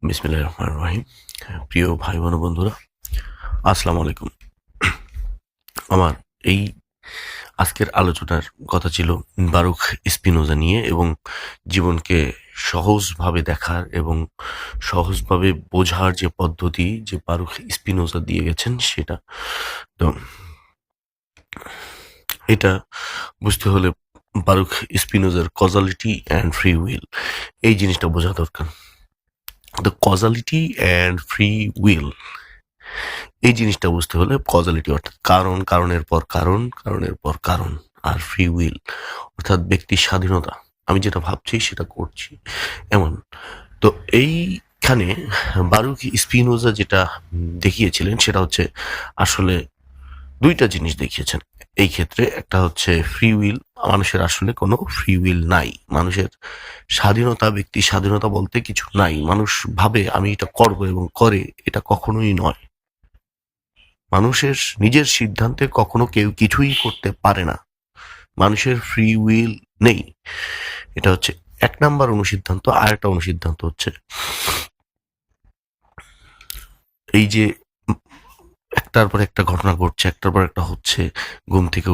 বিসমিল্লাহির রহমানির রহিম। প্রিয় ভাই বোন বন্ধুরা, আসসালামু আলাইকুম। আমার এই আজকের আলোচনার কথা ছিল বারুখ স্পিনোজা নিয়ে, এবং জীবনকে সহজভাবে দেখার এবং সহজভাবে বোঝার যে পদ্ধতি যে বারুখ স্পিনোজা দিয়ে গেছেন সেটা। তো এটা বুঝতে হলে বারুখ স্পিনোজার কজালিটি অ্যান্ড ফ্রি উইল এই জিনিসটা বোঝা দরকার। The causality and free will এই জিনিসটা বুঝতে হলে কজালিটি অর্থাৎ কারণ, কারণের পর কারণ, কারণের পর কারণ, আর ফ্রি উইল অর্থাৎ ব্যক্তির স্বাধীনতা, আমি যেটা ভাবছি সেটা করছি এমন। তো এইখানে বারুক স্পিনোজা যেটা দেখিয়েছিলেন সেটা হচ্ছে আসলে দুইটা জিনিস দেখিয়েছেন এই ক্ষেত্রে। একটা হচ্ছে ফ্রি উইল, মানুষের আসলে কোনো ফ্রি উইল নাই, মানুষের স্বাধীনতা, ব্যক্তি স্বাধীনতা বলতে কিছু নাই। মানুষ ভাবে আমি এটা করব এবং করে, এটা কখনোই নয়। মানুষের নিজের সিদ্ধান্তে কখনো কেউ কিছুই করতে পারে না, মানুষের ফ্রি উইল নেই। এটা হচ্ছে এক নাম্বার অনুসিদ্ধান্ত। আর একটা অনুসিদ্ধান্ত হচ্ছে এই যে একটার পর একটা ঘটনা ঘটছে, একটার পর একটা হচ্ছে, ঘুম থেকে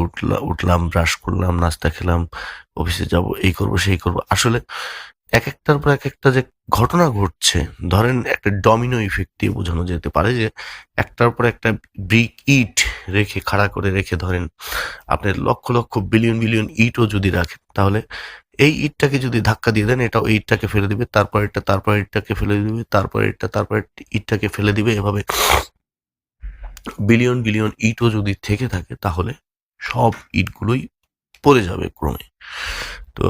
উঠলাম, ব্রাশ করলাম, নাস্তা খেলাম, অফিসে যাব, এই করব সেই করব, আসলে এক একটার পর এক একটা যে ঘটনা ঘটছে, ধরেন একটা ডমিনো ইফেক্ট দিয়ে বোঝানো যেতে পারে যে একটার পর একটা ব্রিক ইট রেখে, খাড়া করে রেখে, ধরেন আপনি লক্ষ লক্ষ বিলিয়ন বিলিয়ন ইটও যদি রাখেন, তাহলে এই ইটটাকে যদি ধাক্কা দিয়ে দেন, এটাও এই ইটটাকে ফেলে দিবে, তারপর এটা, তারপর ইটটাকে ফেলে দিবে, তারপর এটা, তারপর ইটটাকে ফেলে দিবে, এভাবে বিলিয়ন বিলিয়ন ইটও যদি থেকে থাকে তাহলে সব ইটগুলোই পড়ে যাবে ক্রমে। তো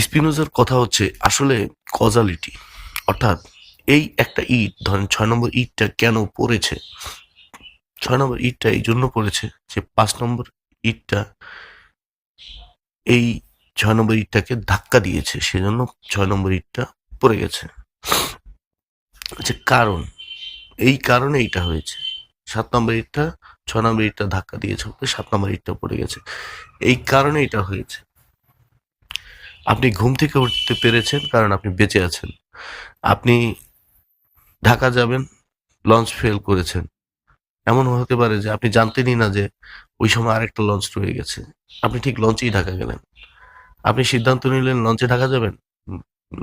স্পিনোজার কথা হচ্ছে আসলে কজালিটি, অর্থাৎ এই একটা ইট, ধরেন 6 নম্বর ইটটা কেন পড়েছে, 6 নম্বর ইটটা এই জন্য পড়েছে যে 5 নম্বর ইটটা এই 6 নম্বর ইটটাকে ধাক্কা দিয়েছে, সেজন্য 6 নম্বর ইটটা পড়ে গেছে। আচ্ছা, কারণ, এই কারণে এইটা হয়েছে। 7 নম্বর ইটটা 6 নম্বর ইটটা ধাক্কা দিয়েছে, 7 নম্বর ইটটা পড়ে গেছে, এই কারণে এটা হয়েছে। আপনি ঘুম থেকে উঠতে পেরেছেন কারণ আপনি বেঁচে আছেন। আপনি ঢাকা যাবেন, লঞ্চ ফেল করেছেন, এমন হতে পারে যে আপনি জানতেনই না যে ওই সময় আরেকটা লঞ্চ রয়ে গেছে, আপনি ঠিক লঞ্চেই ঢাকা গেলেন। আপনি সিদ্ধান্ত নিলেন লঞ্চে ঢাকা যাবেন,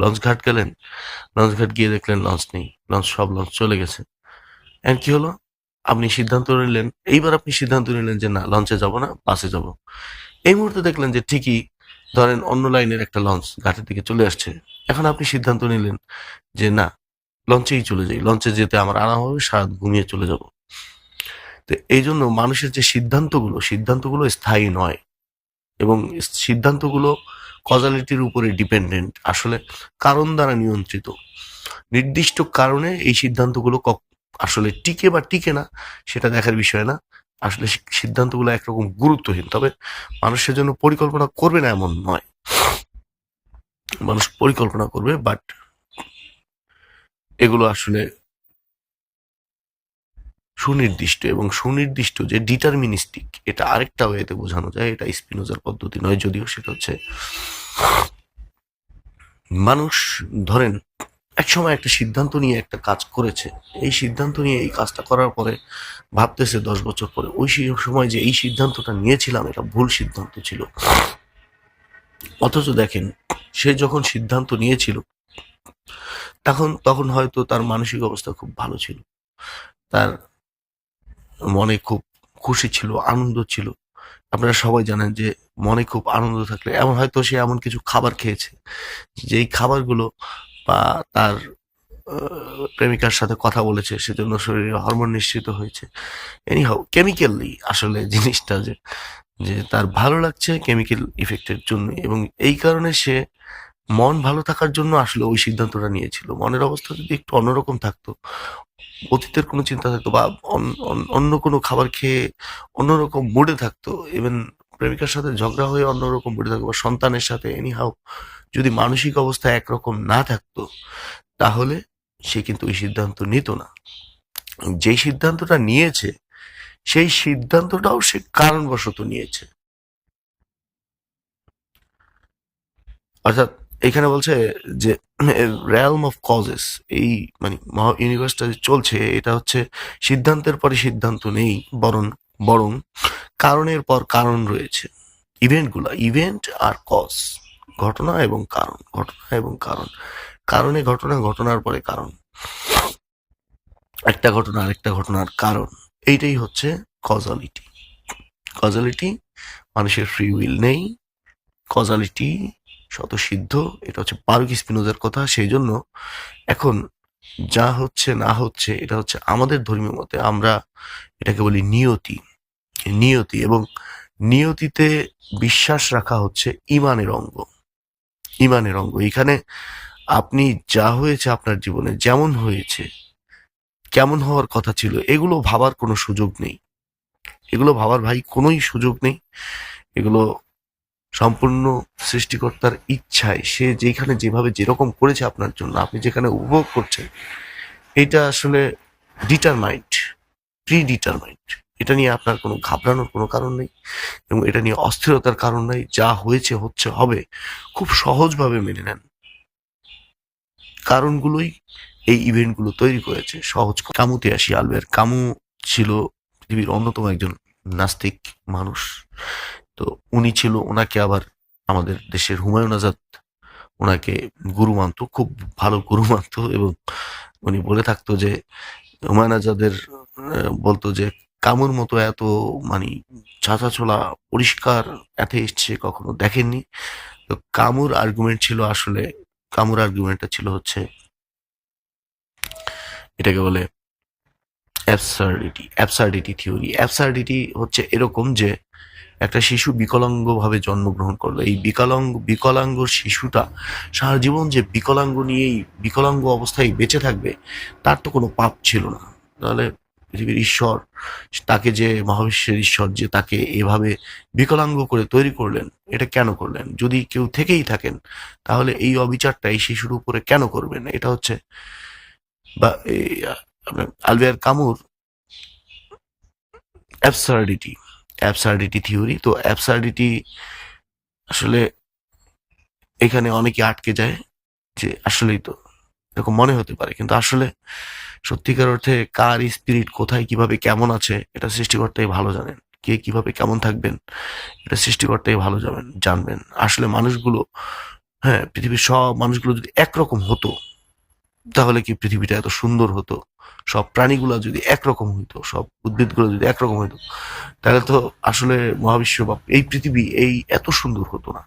লঞ্চ ঘাট গেলেন, লঞ্চ ঘাট গিয়ে দেখলেন লঞ্চ নেই, সব লঞ্চ চলে গেছে। এখন কি হলো? আপনি সিদ্ধান্ত নিলেন, এইবার আপনি সিদ্ধান্ত নিলেন যে না, লঞ্চে যাব না, বাসে যাব। এই মুহূর্তে দেখলেন যে ঠিকই, ধরেন অন্য লাইনের একটা লঞ্চ ঘাটের দিকে চলে আসছে। এখন আপনি সিদ্ধান্ত নিলেন যে না, লঞ্চেই চলে যাই, লঞ্চে যেতে আমার আরাম হবে, সারা ঘুমিয়ে চলে যাব। তো এই জন্য মানুষের যে সিদ্ধান্তগুলো স্থায়ী নয়, এবং সিদ্ধান্তগুলো কজালিটির উপরে ডিপেন্ডেন্ট, আসলে কারণ দ্বারা নিয়ন্ত্রিত। নির্দিষ্ট কারণে এই সিদ্ধান্তগুলো আসলে টিকে বা টিকে না সেটা দেখার বিষয় না। আসলে সিদ্ধান্তগুলো একরকম গুরুত্বহীন, তবে মানুষের জন্য পরিকল্পনা করবে না এমন নয়, মানুষ পরিকল্পনা করবে, বাট এগুলো আসলে সুনির্দিষ্ট, এবং সুনির্দিষ্ট যে ডিটারমিনিস্টিক, এটা আরেকটা ওয়েতে বোঝানো যায়, এটা স্পিনোজার পদ্ধতি নয় যদিও। সেটা হচ্ছে মানুষ, ধরেন একসময় একটা সিদ্ধান্ত নিয়ে একটা কাজ করেছে, এই সিদ্ধান্ত নিয়ে এই কাজটা করার পরে ভাবতেছে 10 বছর পরে, ওই সময় যে এই সিদ্ধান্তটা নিয়েছিলাম এটা ভুল সিদ্ধান্ত ছিল। অথচ দেখেন, সে যখন সিদ্ধান্ত নিয়েছিল তখন হয়তো তার মানসিক অবস্থা খুব ভালো ছিল, তার মনে খুব খুশি ছিল, আনন্দ ছিল। আপনারা সবাই জানেন যে মনে খুব আনন্দ থাকলে এমন হয়তো সে এমন কিছু খাবার খেয়েছে, যেই খাবারগুলো, বা তার প্রেমিকার সাথে কথা বলেছে, সেজন্য শরীরে হরমোন নিঃসৃত হয়েছে। এনিহাউ, কেমিক্যালি আসলে জিনিসটা যে যে তার ভালো লাগছে কেমিক্যাল ইফেক্টের জন্য, এবং এই কারণে সে মন ভালো থাকার জন্য আসলে ওই সিদ্ধান্তটা নিয়েছিল। মনের অবস্থা যদি একটু অন্যরকম থাকতো, অতীতের কোনো চিন্তা থাকতো, বা অন্য কোনো খাবার খেয়ে অন্যরকম মুডে থাকতো, ইভেন প্রেমিকার সাথে ঝগড়া হয়ে অন্যরকম মুডে থাকতো, বা সন্তানের সাথে, এনিহাউ যদি মানসিক অবস্থা একরকম না থাকতো, তাহলে সে কিন্তু ওই সিদ্ধান্ত নিত না। যেই সিদ্ধান্তটা নিয়েছে সেই সিদ্ধান্তটাও সে কারণবশত নিয়েছে। অর্থাৎ এখানে বলছে যে রিয়ালম অফ কজেস, এই মানে ইউনিভার্সটা যে চলছে এটা হচ্ছে সিদ্ধান্তের পরে সিদ্ধান্ত নেই, বরং বরং কারণের পর কারণ রয়েছে। ইভেন্ট আর কজ, ঘটনা এবং কারণ, ঘটনা এবং কারণ, কারণে ঘটনা, ঘটনার পরে কারণ, একটা ঘটনা আরেকটা ঘটনার কারণ। এইটাই হচ্ছে কজালিটি। কজালিটি, মানুষের ফ্রি উইল নেই, কজালিটি স্বতঃসিদ্ধ। এটা হচ্ছে বারুক স্পিনোজার কথা। সেই জন্য এখন যা হচ্ছে না হচ্ছে এটা হচ্ছে আমাদের ধর্মীয় মতে আমরা এটাকে বলি নিয়তি। নিয়তি এবং নিয়তিতে বিশ্বাস রাখা হচ্ছে ইমানের অঙ্গ। ইমানের অঙ্গ। এখানে আপনি যা হয়েছে আপনার জীবনে, যেমন হয়েছে, কেমন হওয়ার কথা ছিল, এগুলো ভাবার কোনো সুযোগ নেই। এগুলো ভাবার ভাই কোনোই সুযোগ নেই। এগুলো সম্পূর্ণ সৃষ্টিকর্তার ইচ্ছায়, সে যেখানে যেভাবে যেরকম করেছে আপনার জন্য, আপনি যেখানে উপভোগ করছেন, এটা আসলে ডিটারমাইন্ড, প্রি ডিটারমাইন্ড। এটা নিয়ে আপনার কোনো ঘাবড়ানোর কোনো কারণ নেই এবং এটা নিয়ে অস্থিরতার কারণ নেই। যা হয়েছে হচ্ছে হবে, খুব সহজভাবে মেনে নেন। কারণগুলোই এই ইভেন্টগুলো তৈরি করেছে সহজ। কামুতে আসি। আলবের কামু ছিল পৃথিবীর অন্যতম একজন নাস্তিক মানুষ। তো উনি ছিল, ওনাকে আবার আমাদের দেশের হুমায়ুন আজাদ ওনাকে গুরু মানত, খুব ভালো গুরু মানত। এবং উনি বলে থাকতো যে হুমায়ুন আজাদের বলতো যে কামুর মতো এত মানে ছাঁচা পরিষ্কার অ্যাথেইস্ট সে কখনো দেখেননি। তো কামুর আর্গুমেন্ট ছিল আসলে, কামুর আর্গুমেন্টটা ছিল হচ্ছে এটাকে বলে অ্যাবসার্ডিটি থিওরি। অ্যাবসার্ডিটি হচ্ছে এরকম যে একটা শিশু বিকলাঙ্গভাবে জন্মগ্রহণ করলো, এই বিকলাঙ্গ শিশুটা সারা জীবন যে বিকলাঙ্গ অবস্থায় বেঁচে থাকবে, তার তো কোনো পাপ ছিল না। তাহলে পৃথিবীর ঈশ্বর, তাকে যে মহাবিশ্বের ঈশ্বর যে তাকে এভাবে বিকলাঙ্গ করে তৈরি করলেন, এটা কেন করলেন? যদি কেউ থেকেই থাকেন, তাহলে এই অবিচারটা এই শিশুর উপরে কেন করবেন? এটা হচ্ছে বা আপনার আলবেয়ার কামুর অ্যাবসার্ডিটি থিওরি। তো অ্যাবসার্ডিটি আসলে এখানে অনেকে আটকে যায় যে আসলেই তো এরকম মনে হতে পারে, কিন্তু আসলে সত্যিকার অর্থে কার স্পিরিট কোথায় কিভাবে কেমন আছে এটা সৃষ্টিকর্তাই ভালো জানেন। কে কিভাবে কেমন থাকবেন এটা সৃষ্টিকর্তাই ভালো জানবেন। আসলে মানুষগুলো, হ্যাঁ, পৃথিবীর সব মানুষগুলো যদি একরকম হতো, তাহলে কি পৃথিবীটা এত সুন্দর হতো? সব প্রাণীগুলো যদি একরকম হইতো, সব উদ্ভিদগুলো যদি একরকম হইতো, তাহলে তো আসলে মহাবিশ্ব বা এই পৃথিবী এই এত সুন্দর হতো না।